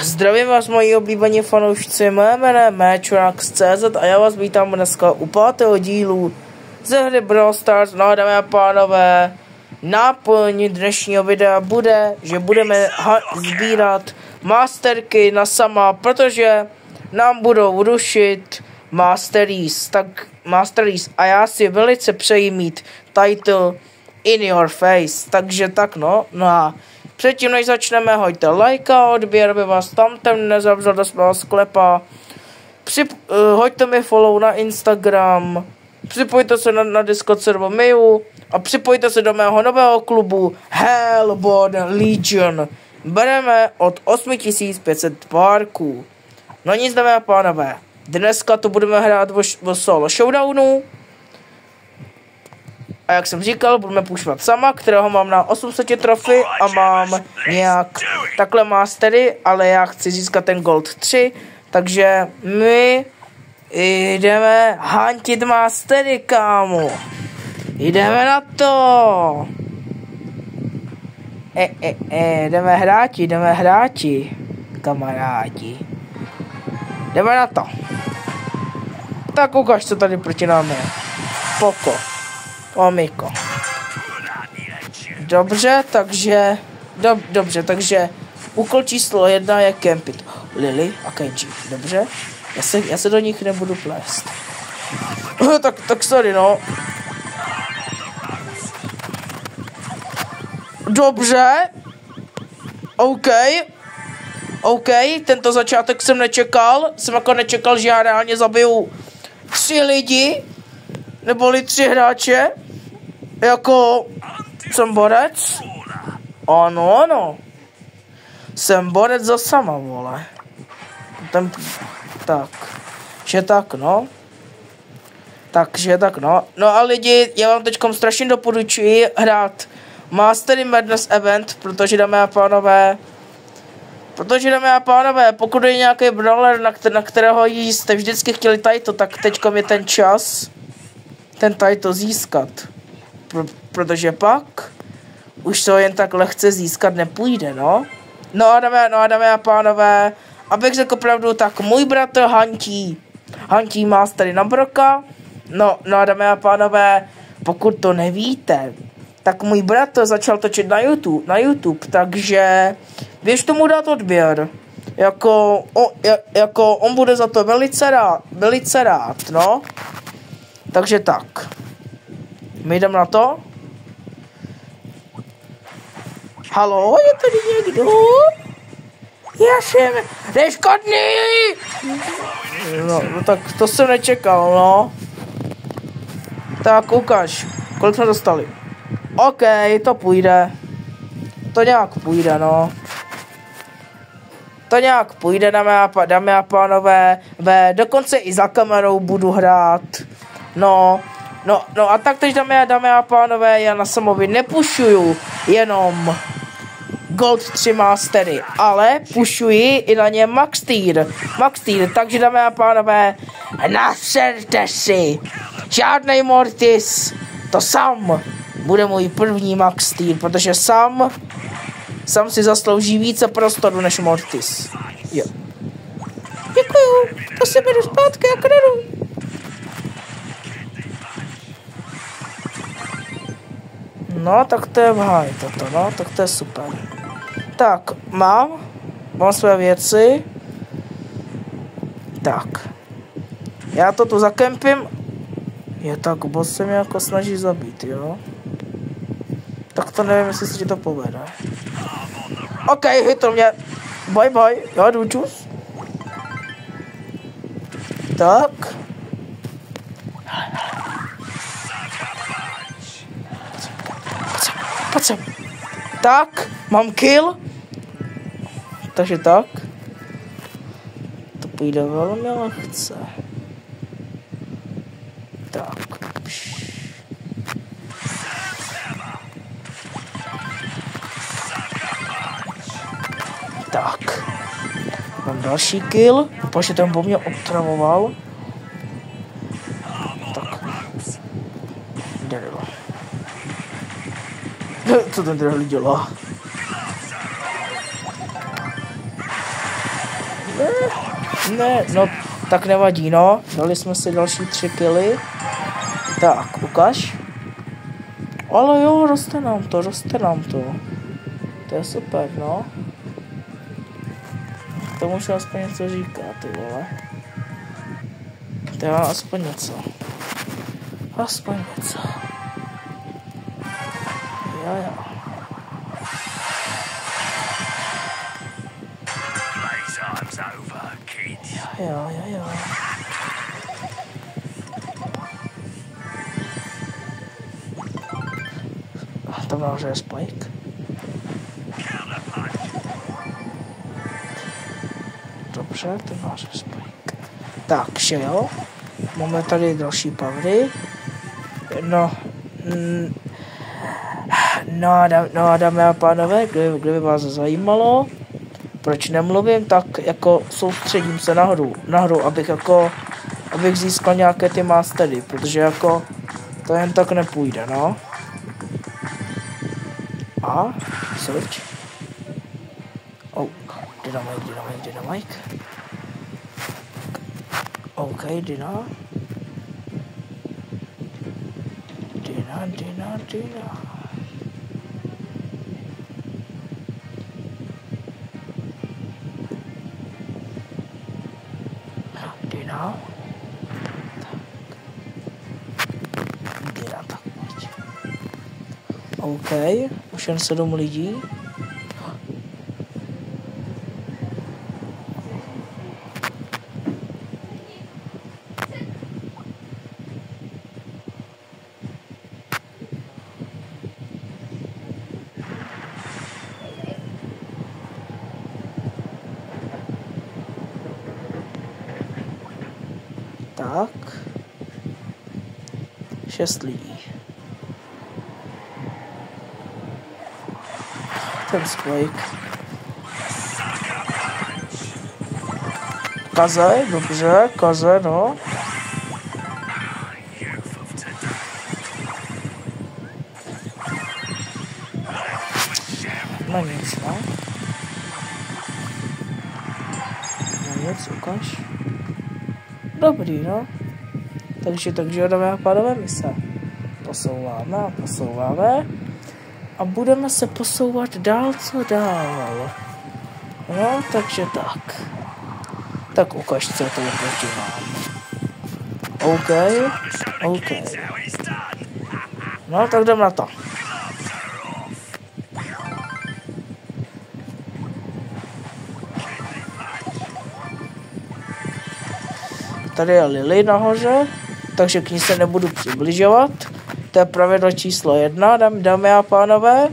Zdravím vás, moji oblíbení fanoušci, mé jméno je Matchrax.cz a já vás vítám dneska u 5. dílu ze hry Brawl Stars. No, dámy a pánové, náplň dnešního videa bude, že budeme sbírat masterky na sama, protože nám budou rušit Masteries a já si velice přeji mít title In Your Face, takže tak no a předtím, než začneme, hoďte like a odběr, aby vás tam nezavřel do svého sklepa. Hoďte mi follow na Instagram, připojte se na Discord server Miu a připojte se do mého nového klubu Hellborn Legion. Bereme od 8500 párků. No nic, dámy a pánové, dneska to budeme hrát o solo showdownu. A jak jsem říkal, budeme pušovat sama, kterého mám na 800 trofy a mám nějak takhle mastery, ale já chci získat ten gold 3, takže my jdeme huntit mastery, kámo. Jdeme na to. Jdeme hráti, kamarádi. Jdeme na to. Tak ukaž, co tady proti nám je. Poko. Omiko. Dobře, takže úkol číslo 1 je kempit. Lily a Kenji, dobře? Já se do nich nebudu plést. tak sorry, no. Dobře. OK, tento začátek jsem nečekal. Jsem jako nečekal, že já reálně zabiju 3 lidi. Neboli 3 hráče. Jako jsem borec. Ano. Jsem borec za sama, vole. Takže tak, no. No a lidi, já vám teďkom strašně doporučuji hrát Mastery Madness Event, protože dámy a pánové, pokud je nějaký brawler, na kterého jste vždycky chtěli title, tak teďkom je ten čas ten title získat. Protože pak už to jen tak lehce získat nepůjde, no. No a dámy a pánové, abych řekl pravdu, tak můj bratr hantí mastery na Broka. No a dámy a pánové, pokud to nevíte, tak můj bratr začal točit na YouTube, takže běž tomu dát odběr. Jako on bude za to velice rád, no. Takže tak. My jdeme na to. Haló, je tady někdo? Já jsem neškodný! No tak to jsem nečekal, no. Tak ukaž, kolik jsme dostali. OK, to půjde. To nějak půjde, no. To nějak půjde, dámy a pánové. Dokonce i za kamerou budu hrát. No a taktéž, dámy a pánové, já na samovi nepušuju jenom Gold 3 Mastery, ale pušuji i na ně Max Tier, takže dámy a pánové, naserte si, žádnej Mortis, to Sam bude můj první Max Tier, protože Sam si zaslouží více prostoru než Mortis. Jo. Děkuju, to se beru zpátky a kradu. No, tak to je vhaj toto, no, tak to je super. Tak, mám své věci. Tak. Já to tu zakempím. Je tak, boss se mě jako snaží zabít, jo. Tak to nevím, jestli se ti to povede. OK, hitl mě. Bye, já jdu čus. Tak. Pojď sem. Tak, mám kill. Takže tak. To půjde velmi lehce. Tak. Tak. Mám další kill. Protože ten po mě otravoval. Tak. Daryl. Co ten Daryl dělá? Ne, no, tak nevadí, no. Dali jsme si další 3 killy. Tak, ukaž. Ale jo, roste nám to. To je super, no. To můžu aspoň něco říkat, ty vole. To je aspoň něco. Jo. Jo. To nahoře je Spike. Dobře, to nahoře je Spike. Takže jo. Máme tady další powery. No, dámy a pánové, kdyby vás zajímalo, proč nemluvím, tak jako soustředím se nahoru, abych získal nějaké ty mastery, protože jako to jen tak nepůjde, no. A search. Oh, dynamite. OK, Dina. Tak pojď. OK, už jen 7 lidí. Tak. 6 lidí. Ten Spike. Kaze, no. No nic, no. No nic, ukaž. Dobrý, no. Takže dámy a pánové, my se posouváme a budeme se posouvat dál, co dál. No, takže tak. Tak ukaž, co to oproti mám. OK. No, tak jdem na to. Tady je Lily nahoře, takže k ní se nebudu přibližovat. To je pravidlo číslo 1, dámy a pánové.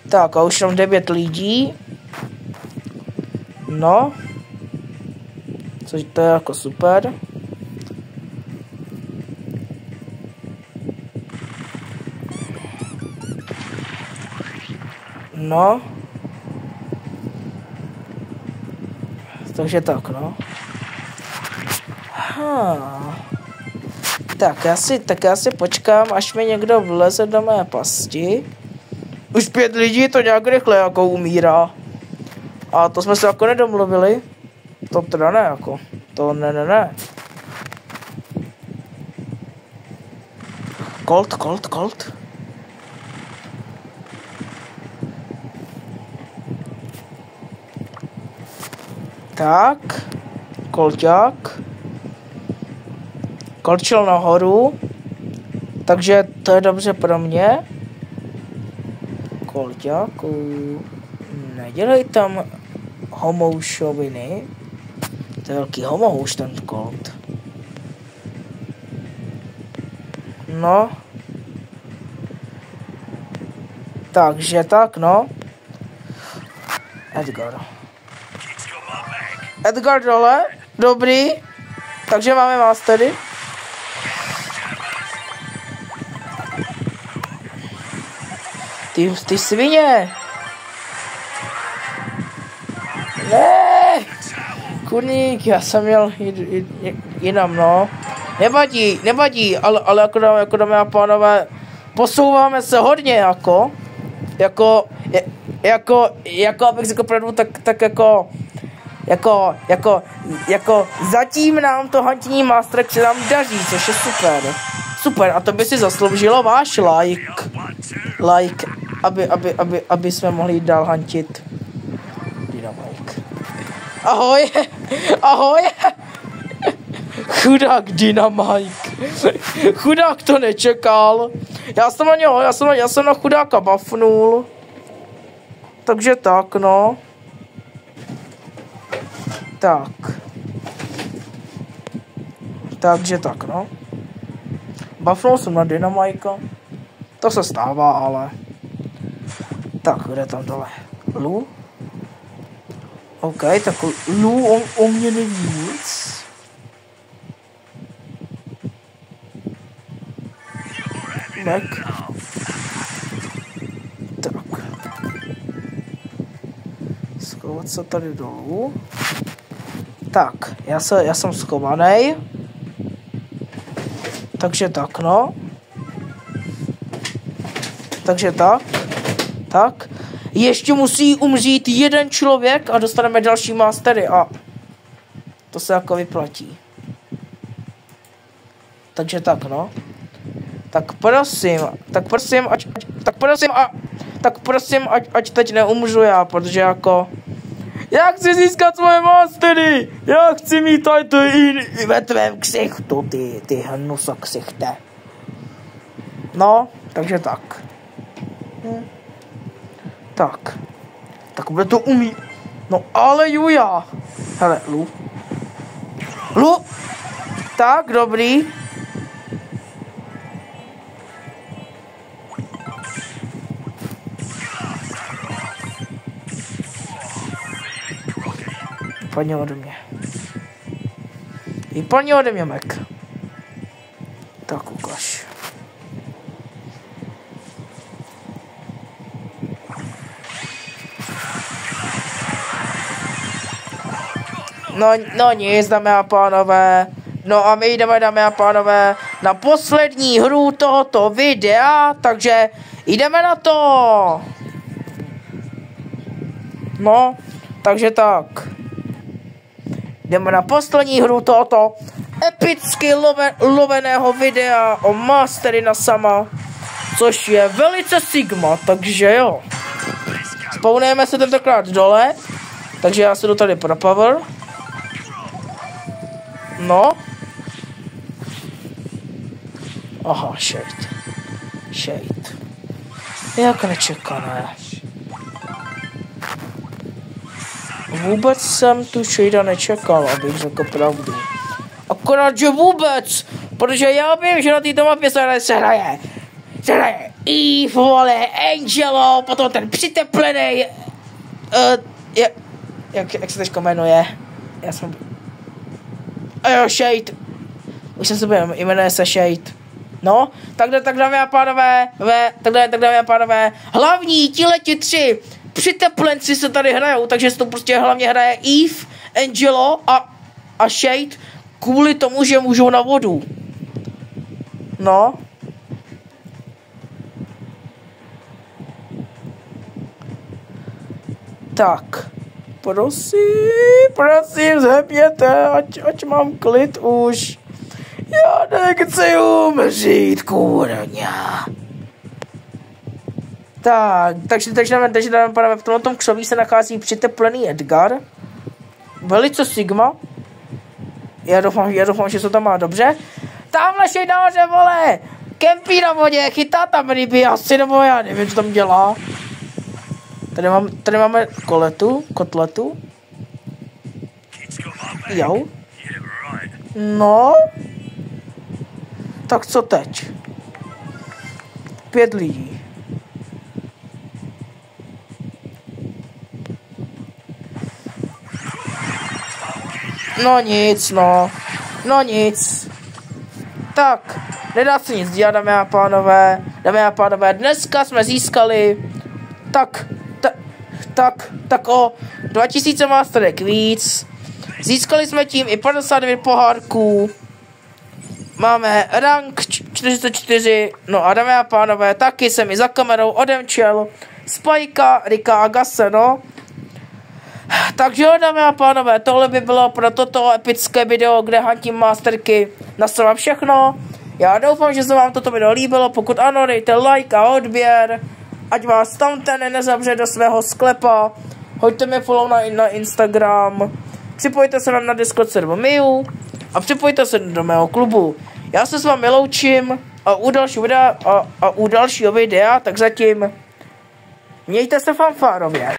Tak a už tam 9 lidí. No. Což to je jako super. No. Takže tak, no. Tak já si počkám, až mi někdo vleze do mé pasti. Už 5 lidí, to nějak rychle jako umírá. A to jsme se jako nedomluvili. To teda ne, jako. To ne. Colt. Tak. Kolťák. Colt šel nahoru. Takže to je dobře pro mě. Kolťáku. Nedělej tam homoušoviny. To je velký homouš ten Colt. No. Takže tak, no. Edgar dole. Dobrý. Takže máme mastery. Ty svině. Ne. Kurník, já jsem měl jinam, no. Nevadí, ale jako dámy a pánové, posouváme se hodně, jako abych řekl pravdu, tak jako jako zatím nám to Hunting Master se nám daří, což je super. Super, a to by si zasloužilo váš like, aby jsme mohli jít dál huntit. Dynamite. Ahoj, ahoj. Chudák Dynamite. Chudák to nečekal. Já jsem na chudáka buffnul. Takže tak, no. Tak. Takže tak, no. Buffnul jsem na Dynamajka. To se stává, ale... Tak, kde tam dole? Lu? OK, tak Lu o mě neví nic. Tak. Tak. Schovat se tady dolů. Tak, já jsem schovaný. Takže tak, no. Takže tak. Tak. Ještě musí umřít jeden člověk a dostaneme další mastery a to se jako vyplatí. Takže tak, no. Tak prosím, ať teď neumřu já, protože jako... Já chci získat svoje mastery! Já chci mít tady to i ve tvém ksichtu, ty hnuso ksichte. No, takže tak. Tak. Tak bude to umí. No ale Juja. Hele, Lu. Tak, dobrý. Vypadni ode mě. Vypadni ode mě, Mac. Tak ukaž. No nic, dámy a pánové. No a my jdeme, dámy a pánové, na poslední hru tohoto videa, takže jdeme na to. No, takže tak. Jdeme na poslední hru tohoto epicky loveného videa o Mastery na sama, což je velice Sigma, takže jo. Spawnujeme se tentokrát dole, takže já se jdu tady pro power. No. Aha, shade. Jak nečekané. Vůbec jsem tu shadea nečekal, abych řekl pravdu. Akorát, že vůbec, protože já vím, že na této mapě se hraje Eve, vole, Angelo, potom ten přiteplený, jak se teďko jmenuje? Já jsem... Jo, Shade. Už jsem se byl, jmenuje se Shade. No, tak dámy a pánové, hlavní tíhleti 3 přiteplenci se tady hrajou, takže se to prostě hlavně hraje Eve, Angelo a Shade kvůli tomu, že můžou na vodu. No. Tak. Prosím, zhebněte, ať mám klid už. Já nechci umřít, kurňa. Tak, takže v tomto křoví se nachází přiteplený Edgar. Velice Sigma. Já doufám, že se to má dobře. Tamhle šejdáře, vole! Kempí na vodě, chytá tam ryby asi, nebo já nevím, co tam dělá. Tady máme kotletu. Jo. No. Tak co teď? 5 lidí. No nic, no. No nic. Tak, nedá se nic dělat, dámy a pánové, dneska jsme získali tak o 2000 masterek víc. Získali jsme tím i 59 pohárků. Máme rank 44, no a dámy a pánové, taky se mi za kamerou odemčel Spajka, Rika a Gase, no. Takže jo, dámy a pánové, tohle by bylo pro toto epické video, kde hantím masterky. Na vám všechno. Já doufám, že se vám toto video líbilo. Pokud ano, dejte like a odběr. Ať vás tamten nezavře do svého sklepa. Hoďte mi follow na Instagram. Připojte se na Discord server Miu. A připojte se do mého klubu. Já se s vámi loučím. A u dalšího videa, tak zatím mějte se fanfárově.